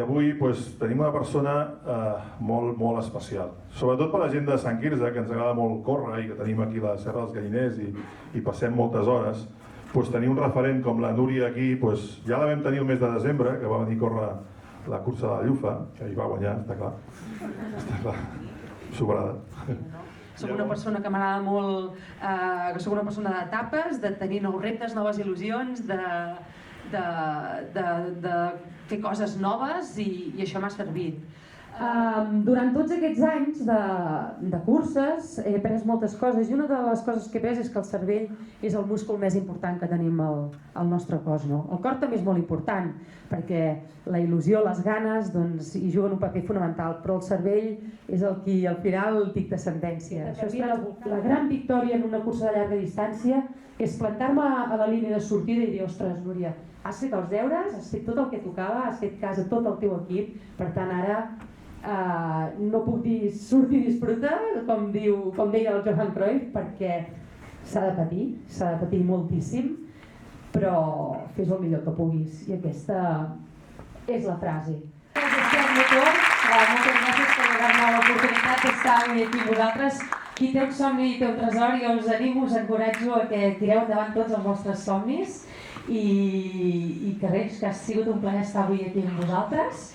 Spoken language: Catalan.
avui tenim una persona molt especial. Sobretot per la gent de Sant Quirze, que ens agrada molt córrer i que tenim aquí la Serra dels Galliners i passem moltes hores, tenir un referent com la Núria aquí, ja la vam tenir el mes de desembre, que va venir a córrer la cursa de la Llufa, que hi va guanyar, està clar, sobrada. Soc una persona que m'agrada molt, que soc una persona d'etapes, de tenir nous reptes, noves il·lusions, de fer coses noves i això m'ha servit. Durant tots aquests anys de curses he après moltes coses i una de les coses que he après és que el cervell és el múscul més important que tenim al nostre cos. El cor també és molt important perquè la il·lusió, les ganes hi juguen un paper fonamental, però el cervell és el qui al final dicta sentència. La gran victòria en una cursa de llarga distància és plantar-me a la línia de sortida i dir, ostres, Núria, has fet els deures, has fet tot el que tocava, has fet cas a tot el teu equip, per tant ara no puc dir surt i disfruta, com deia el Johan Cruyff, perquè s'ha de patir moltíssim, però fes el millor que puguis, i aquesta és la frase. Moltes gràcies per donar-me l'oportunitat d'estar avui aquí amb vosaltres. Qui té un somni i té un tresor, jo us animo, us encoratjo a que tireu endavant tots els vostres somnis i que res, que ha sigut un plaer estar avui aquí amb vosaltres.